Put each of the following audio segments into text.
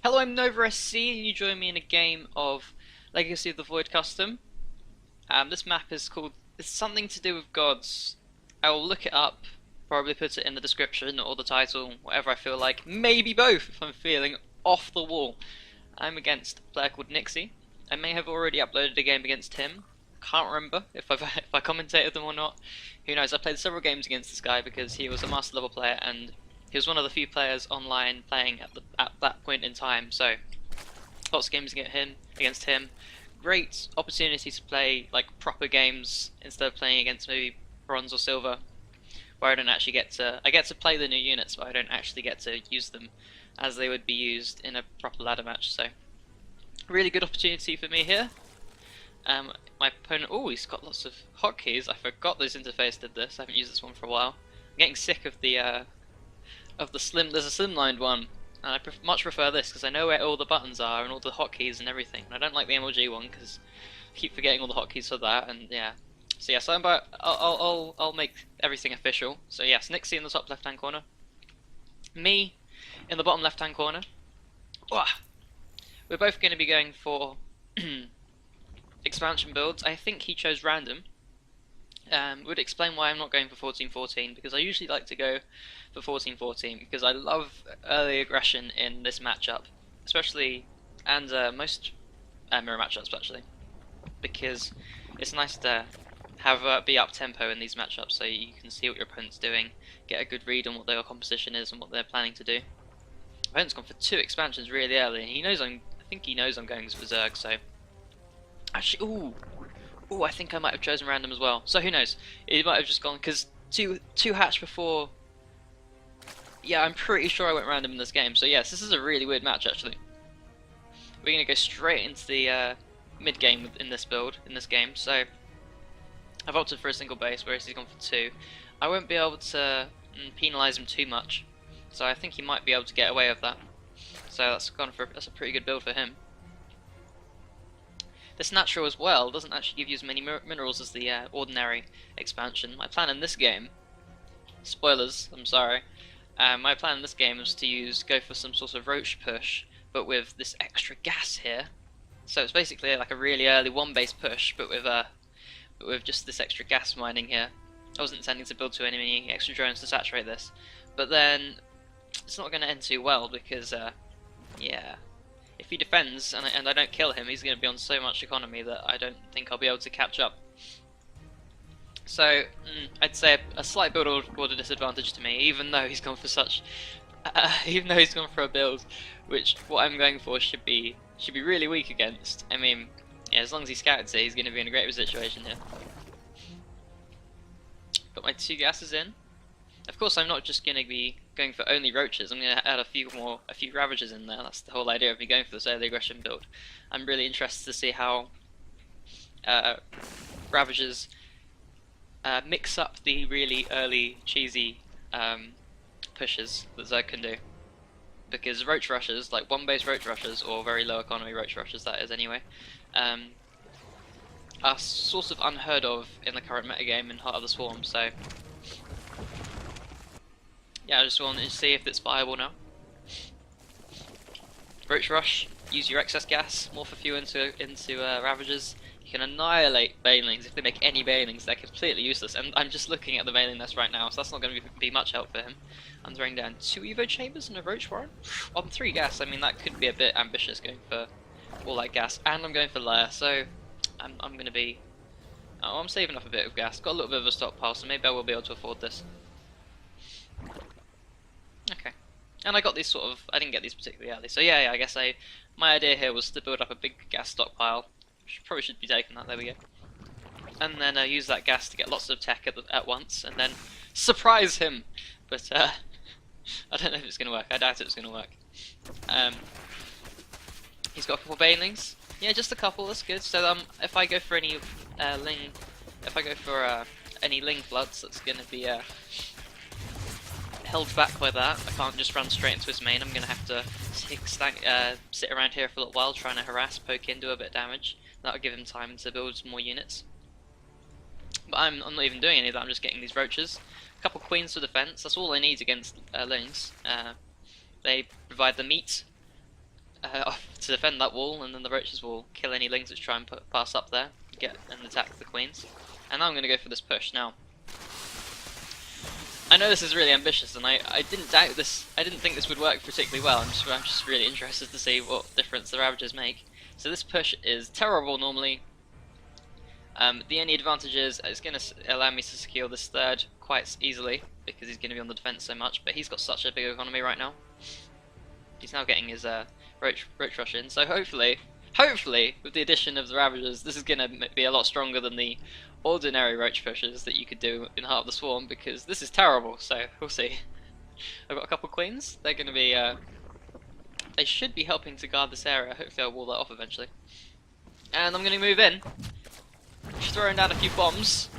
Hello, I'm Nova SC, and you join me in a game of Legacy of the Void Custom. This map is called, it's something to do with gods. I will look it up, probably put it in the description or the title, whatever I feel like. Maybe both if I'm feeling off the wall. I'm against a player called Nixie. I may have already uploaded a game against him. Can't remember if I commentated them or not. Who knows? I played several games against this guy because he was a master level player and he was one of the few players online playing at that point in time. So lots of games against him. Great opportunity to play like proper games instead of playing against maybe bronze or silver, where I don't actually get to. I get to play the new units, but I don't actually get to use them as they would be used in a proper ladder match. So really good opportunity for me here. My opponent, oh, he's got lots of hotkeys. I forgot this interface did this. I haven't used this one for a while. I'm getting sick of the slim. There's a slimlined one, and I much prefer this because I know where all the buttons are and all the hotkeys and everything. And I don't like the MLG one because I keep forgetting all the hotkeys for that. And yeah, so yeah, I'll make everything official. So yes, Nixie in the top left-hand corner, me in the bottom left-hand corner. Wah! We're both going to be going for expansion builds. I think he chose random. Would explain why I'm not going for 14-14 because I usually like to go for 14-14 because I love early aggression in this matchup, especially and most mirror matchups actually, because it's nice to have be up tempo in these matchups so you can see what your opponent's doing, get a good read on what their composition is and what they're planning to do. My opponent's gone for 2 expansions really early, and he knows I think he knows I'm going for Zerg, so actually, ooh, I think I might have chosen random as well. So who knows? It might have just gone because two hatch before. Yeah, I'm pretty sure I went random in this game. So yes, this is a really weird match actually. We're gonna go straight into the mid game in this build in this game. So I've opted for a single base, whereas he's gone for 2. I won't be able to penalise him too much, so I think he might be able to get away with that. So that's a pretty good build for him. This natural as well doesn't actually give you as many minerals as the ordinary expansion. My plan in this game, spoilers, I'm sorry, my plan in this game was to go for some sort of Roach push, but with this extra gas here. So it's basically like a really early 1-base push, but with just this extra gas mining here. I wasn't intending to build too many extra drones to saturate this, but then it's not going to end too well because, yeah. If he defends and I don't kill him, he's going to be on so much economy that I don't think I'll be able to catch up. So I'd say a slight build order disadvantage to me, even though he's gone for even though he's gone for a build, which what I'm going for should be really weak against. I mean, yeah, as long as he scouts it, he's going to be in a great situation here. Put my 2 gases in. Of course, I'm not just going to be going for only roaches. I'm going to add a few Ravagers in there. That's the whole idea of me going for this early aggression build. I'm really interested to see how Ravagers mix up the really early cheesy pushes that Zerg can do. Because Roach rushes, like 1-base Roach rushes, or very low economy Roach rushes that is anyway, are sort of unheard of in the current metagame in Heart of the Swarm, so yeah, I just wanted to see if it's viable now. Roach Rush, use your excess gas, morph a few into Ravagers. You can annihilate Banelings. If they make any Banelings, they're completely useless. And I'm just looking at the Baneling nest right now, so that's not going to be much help for him. I'm throwing down 2 Evo Chambers and a Roach Warren. On 3 gas, I mean, that could be a bit ambitious going for all that gas. And I'm going for Lair, so I'm going to be... Oh, I'm saving up a bit of gas. Got a little bit of a stockpile, so maybe I will be able to afford this. Okay, and I got these I didn't get these particularly early, so yeah, I guess my idea here was to build up a big gas stockpile, which probably should be taking that, there we go, and then use that gas to get lots of tech at once, and then surprise him, but I don't know if it's going to work, I doubt it's going to work. He's got a couple Banelings, yeah, just a couple, that's good, so if I go for any any Ling Floods, that's going to be held back by that. I can't just run straight into his main. I'm going to have to sit around here for a little while trying to harass, poke in, do a bit of damage. That'll give him time to build some more units. But I'm not even doing any of that, I'm just getting these roaches. A couple queens for defense, that's all I need against lings. They provide the meat to defend that wall, and then the roaches will kill any lings that try and pass up there, get and attack the queens. And now I'm going to go for this push. Now, I know this is really ambitious, and I didn't doubt this. I didn't think this would work particularly well. I'm just really interested to see what difference the Ravagers make. So this push is terrible normally. The only advantage is it's going to allow me to secure this third quite easily because he's going to be on the defense so much. But he's got such a big economy right now. He's now getting his Roach rush in. So hopefully, with the addition of the Ravagers, this is going to be a lot stronger than the ordinary Roach pushes that you could do in Heart of the Swarm, because this is terrible. So we'll see. I've got a couple queens. They're going to be. They should be helping to guard this area. Hopefully, I'll wall that off eventually. And I'm going to move in. Just throwing down a few bombs.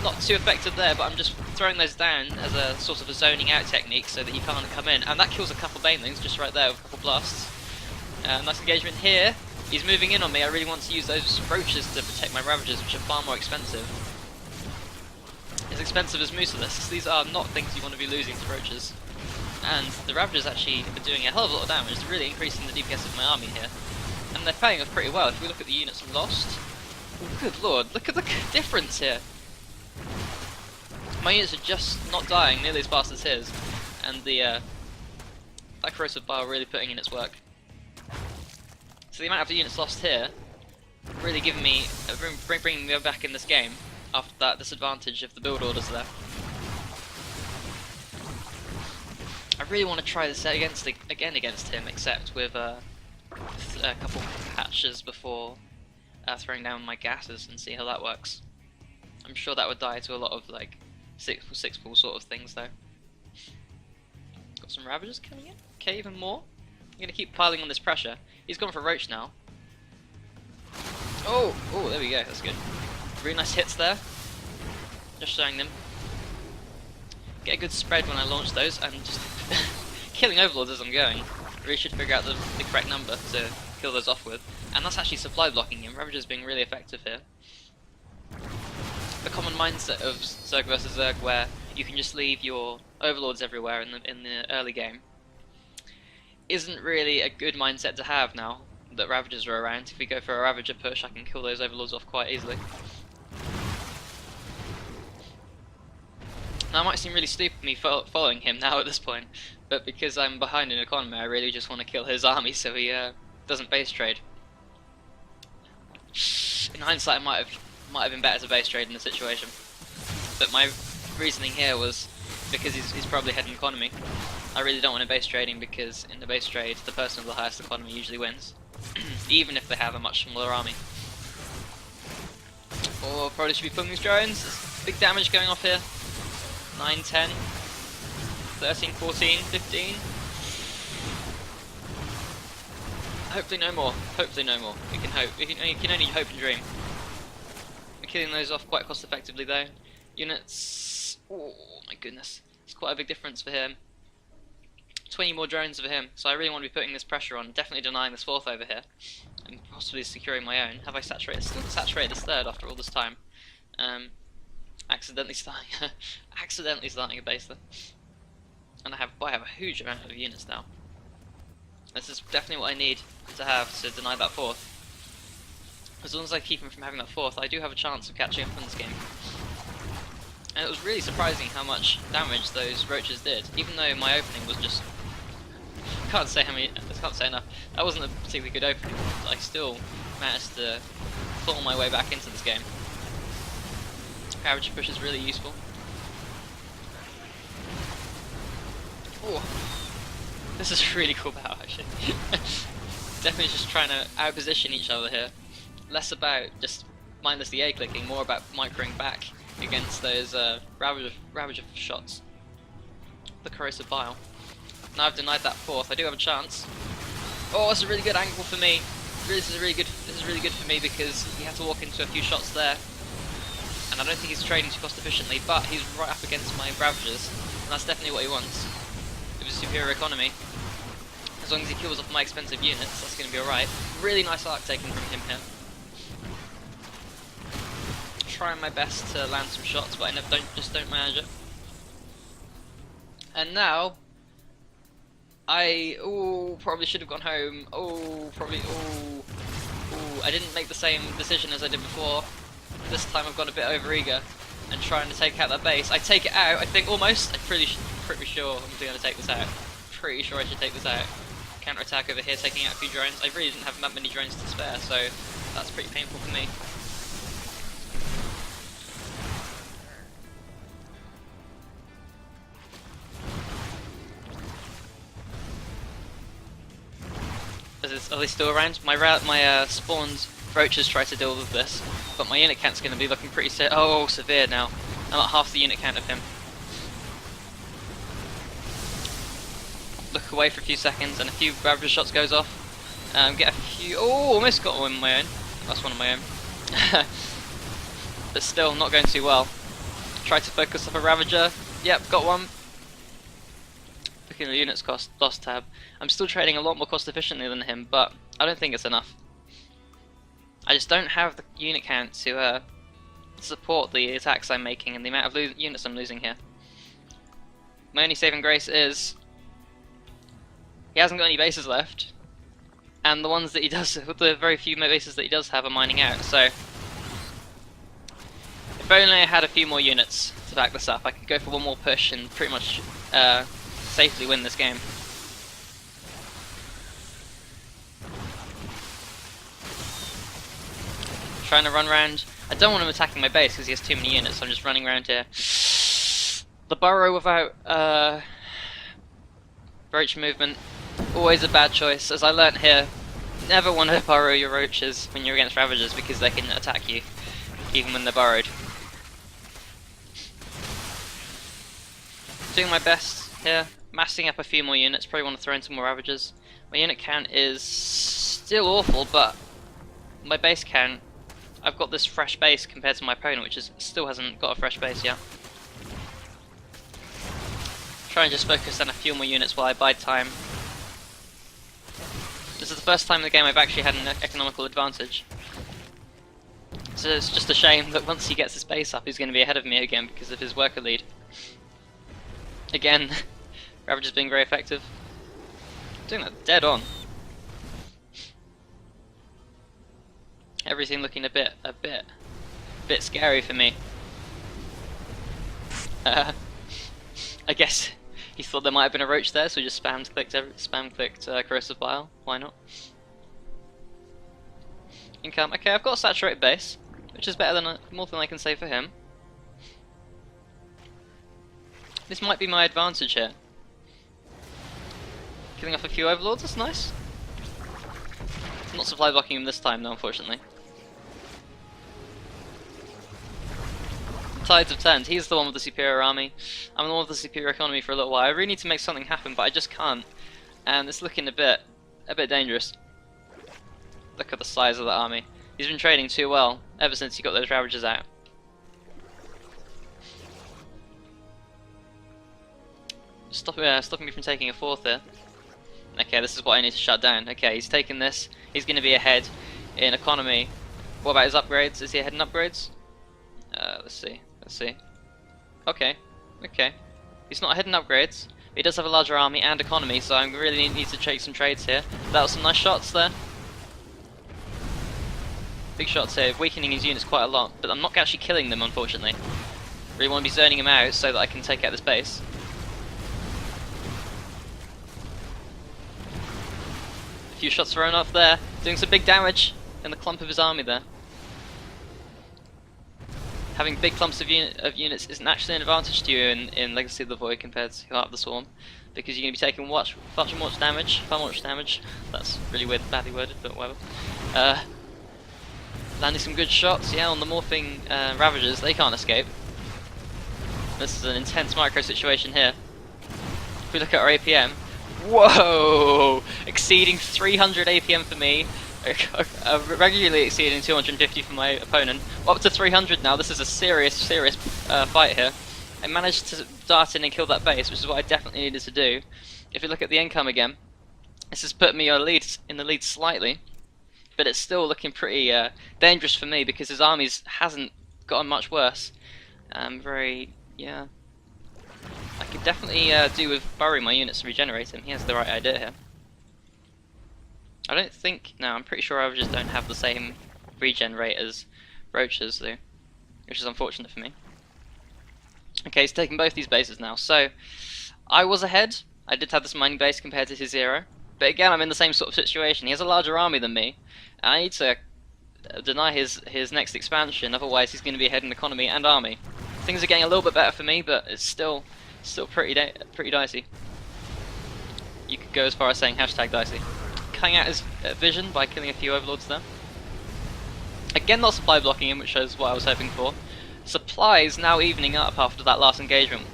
Not too effective there, but I'm just throwing those down as a sort of a zoning out technique so that he can't come in. And that kills a couple banelings just right there with a couple blasts. Nice engagement here. He's moving in on me. I really want to use those roaches to protect my Ravagers, which are far more expensive. As expensive as Merciless. These are not things you want to be losing to roaches. And the Ravagers actually are doing a hell of a lot of damage. They're really increasing the DPS of my army here. And they're paying off pretty well. If we look at the units I've lost, oh, good lord, look at the difference here. My units are just not dying nearly as fast as his, and the that corrosive bile really putting in its work. So the amount of units lost here really giving me, bringing me back in this game after that disadvantage of the build orders there. I really want to try this again against him, except with a couple patches before throwing down my gases and see how that works. I'm sure that would die to a lot of like six ball sort of things though. Got some Ravagers coming in. Okay, even more. I'm gonna keep piling on this pressure. He's gone for Roach now. Oh, there we go. That's good. Really nice hits there. Just showing them. Get a good spread when I launch those, and just killing overlords as I'm going. Really should figure out the correct number to kill those off with. And that's actually supply blocking him. Ravager's being really effective here. The common mindset of Zerg vs Zerg, where you can just leave your overlords everywhere in the early game, isn't really a good mindset to have now that Ravagers are around. If we go for a Ravager push, I can kill those overlords off quite easily. Now, it might seem really stupid me following him now at this point, but because I'm behind in economy, I really just want to kill his army so he doesn't base trade. In hindsight, it might have been better to base trade in the situation, but my reasoning here was because he's probably head in economy. I really don't want to base trading, because in the base trade, the person with the highest economy usually wins, even if they have a much smaller army. Oh, probably should be pulling these drones. There's big damage going off here. 9, 10, 13, 14, 15. Hopefully no more. Hopefully no more. We can hope. You can only hope and dream. We're killing those off quite cost effectively though. Units. Oh my goodness. It's quite a big difference for him. 20 more drones for him. So I really want to be putting this pressure on. Definitely denying this fourth over here. And possibly securing my own. Have I saturated? Still saturated this third after all this time. Accidentally starting a base there. And I have a huge amount of units now. This is definitely what I need to have to deny that fourth. As long as I keep him from having that fourth, I do have a chance of catching up in this game. And it was really surprising how much damage those roaches did, even though my opening was just... I can't say enough. That wasn't a particularly good opening, but I still managed to claw my way back into this game. Ravager push is really useful. Oh, this is a really cool battle actually. Definitely just trying to outposition each other here. Less about just mindlessly A clicking, more about microing back against those Ravager shots. The corrosive bile. Now I've denied that fourth. I do have a chance. Oh, it's a really good angle for me. This is really good for me because he had to walk into a few shots there. And I don't think he's trading too cost efficiently, but he's right up against my Ravagers, and that's definitely what he wants. With a superior economy. As long as he kills off my expensive units, that's going to be alright. Really nice arc taking from him here. Trying my best to land some shots, but I just don't manage it. And now, Probably should have gone home. I didn't make the same decision as I did before. This time I've got a bit overeager and trying to take out that base. I take it out, I think almost. I'm pretty sure I'm going to take this out. Pretty sure I should take this out. Counter attack over here, taking out a few drones. I really didn't have that many drones to spare, so that's pretty painful for me. Are they still around? My spawned roaches try to deal with this, but my unit count's going to be looking pretty severe now. I'm at half the unit count of him. Look away for a few seconds, and a few Ravager shots goes off. Get a few. Almost got one of my own. That's one of my own. But still, not going too well. Try to focus up a Ravager. Yep, got one. Looking at the units cost, lost tab. I'm still trading a lot more cost efficiently than him, but I don't think it's enough. I just don't have the unit count to support the attacks I'm making and the amount of units I'm losing here. My only saving grace is he hasn't got any bases left, and the ones that he does, the very few bases that he does have, are mining out. So if only I had a few more units to back this up, I could go for one more push and pretty much safely win this game. Trying to run around. I don't want him attacking my base because he has too many units, so I'm just running around here. The burrow without roach movement, always a bad choice. As I learnt here, never want to burrow your roaches when you're against Ravagers because they can attack you, even when they're burrowed. Doing my best here, massing up a few more units, probably want to throw in some more Ravagers. My unit count is still awful, but my base count, I've got this fresh base compared to my opponent, which still hasn't got a fresh base yet. Try and just focus on a few more units while I bide time. This is the first time in the game I've actually had an economical advantage. So it's just a shame that once he gets his base up, he's going to be ahead of me again because of his worker lead. Again, Ravager's being very effective. Doing that dead on. Everything looking a bit scary for me. I guess he thought there might have been a roach there, so he just spam clicked corrosive bile. Why not? Income. Okay, I've got a saturated base, which is better than more than I can say for him. This might be my advantage here. Killing off a few overlords. That's nice. I'm not supply blocking him this time, though, unfortunately. Tides have turned. He's the one with the superior army. I'm the one with the superior economy for a little while. I really need to make something happen, but I just can't. And it's looking a bit dangerous. Look at the size of that army. He's been trading too well ever since he got those Ravagers out. Stopping me from taking a fourth here. Okay, this is what I need to shut down. Okay, he's taking this. He's going to be ahead in economy. What about his upgrades? Is he ahead in upgrades? Let's see. Okay. He's not ahead in upgrades. But he does have a larger army and economy, so I really need to take some trades here. That was some nice shots there. Big shots here, weakening his units quite a lot, but I'm not actually killing them, unfortunately. Really want to be zoning him out so that I can take out this base. A few shots thrown off there, doing some big damage in the clump of his army there. Having big clumps of units isn't actually an advantage to you in Legacy of the Void compared to Heart of the Swarm, because you're going to be taking far much damage. That's really weird, badly worded, but whatever. Landing some good shots, yeah, on the morphing Ravagers. They can't escape. This is an intense micro situation here. If we look at our APM, whoa! Exceeding 300 APM for me. Regularly exceeding 250 for my opponent. Up to 300 now. This is a serious fight here. I managed to dart in and kill that base, which is what I definitely needed to do. If you look at the income again, this has put me in the lead slightly, but it's still looking pretty dangerous for me because his armies hasn't gotten much worse. Yeah. I could definitely do with burrowing my units to regenerate him. He has the right idea here. I don't think... No, I'm pretty sure Ravagers don't have the same regen rate as Roaches do, which is unfortunate for me. Okay, he's taking both these bases now, so I was ahead. I did have this mining base compared to his 0, but again I'm in the same sort of situation. He has a larger army than me, and I need to deny his next expansion, otherwise he's going to be ahead in economy and army. Things are getting a little bit better for me, but it's still pretty dicey. You could go as far as saying #dicey. Cutting out his vision by killing a few overlords there. Again, not supply blocking him, which is what I was hoping for. Supplies now evening up after that last engagement.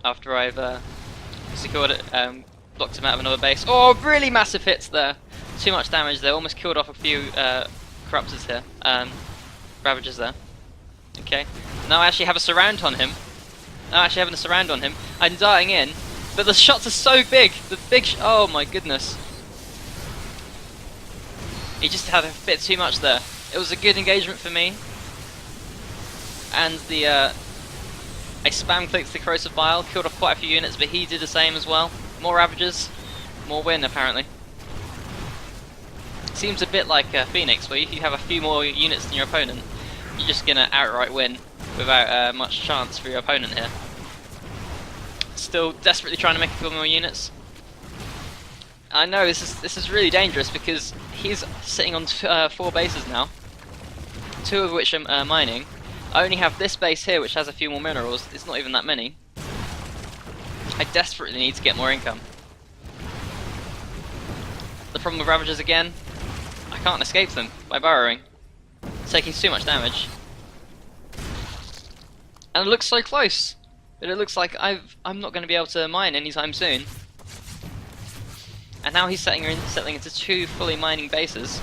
After I've secured it, blocked him out of another base. Oh, really massive hits there. Too much damage there. Almost killed off a few corruptors here. Ravagers there. Okay. Now I actually have a surround on him. I'm darting in, but the shots are so big. Oh my goodness. He just had a bit too much there. It was a good engagement for me. And I spam clicked the Corrosive Bile, killed off quite a few units, but he did the same as well. More Ravagers, more win apparently. Seems a bit like Phoenix, where if you have a few more units than your opponent, you're just gonna outright win without much chance for your opponent here. Still desperately trying to make a few more units. I know this is really dangerous because he's sitting on 4 bases now, 2 of which are mining. I only have this base here which has a few more minerals. It's not even that many. I desperately need to get more income. The problem with Ravagers again, I can't escape them by burrowing. It's taking too much damage. And it looks so close, but it looks like I'm not going to be able to mine anytime soon. And now he's settling into 2 fully mining bases.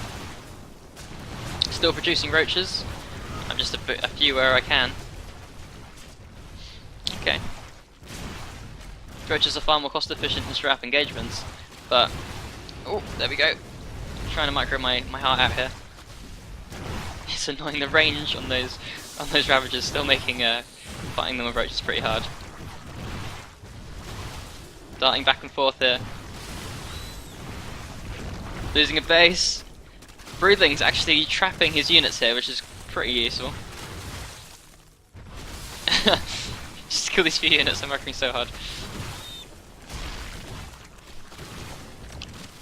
Still producing roaches. I'm just a few where I can. Okay. Roaches are far more cost efficient in strap engagements, but oh, there we go. Trying to micro my heart out here. It's annoying, the range on those Ravagers still making fighting them with roaches pretty hard. Darting back and forth here. Losing a base. Broodling's actually trapping his units here, which is pretty useful. Just kill these few units, I'm working so hard.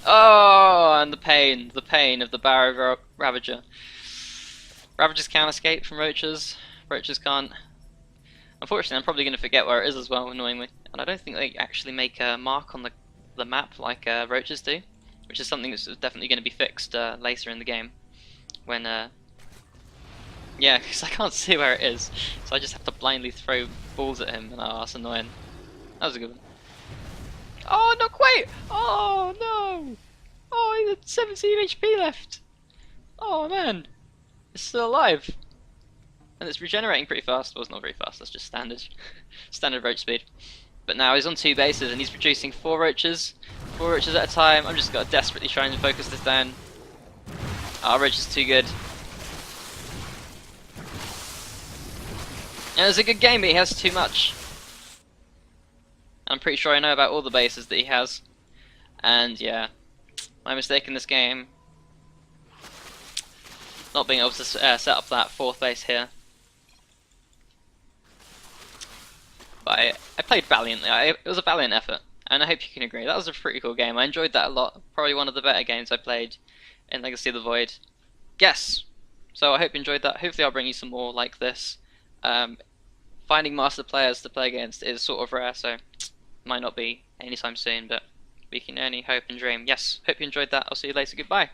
Oh, and the pain of the Barrow Ravager. Ravagers can't escape from Roaches. Roaches can't. Unfortunately, I'm probably going to forget where it is as well, annoyingly. And I don't think they actually make a mark on the map like Roaches do, which is something that's definitely going to be fixed later in the game. When, yeah, because I can't see where it is, so I just have to blindly throw balls at him, and oh, that's annoying. That was a good one. Oh, not quite! Oh, no! Oh, he had 17 HP left! Oh, man! It's still alive! And it's regenerating pretty fast. Well, it's not very fast, that's just standard. Standard roach speed. But now he's on 2 bases, and he's producing 4 roaches. 4 roaches at a time. I'm just desperately trying to focus this down. Oh, roach is too good. And it's a good game, but he has too much. I'm pretty sure I know about all the bases that he has. And yeah, my mistake in this game, not being able to set up that 4th base here. But I played valiantly. It was a valiant effort, and I hope you can agree. That was a pretty cool game. I enjoyed that a lot. Probably one of the better games I played in Legacy of the Void. Yes! So I hope you enjoyed that. Hopefully I'll bring you some more like this. Finding master players to play against is sort of rare, so might not be anytime soon, but we can only hope and dream. Yes, hope you enjoyed that. I'll see you later. Goodbye.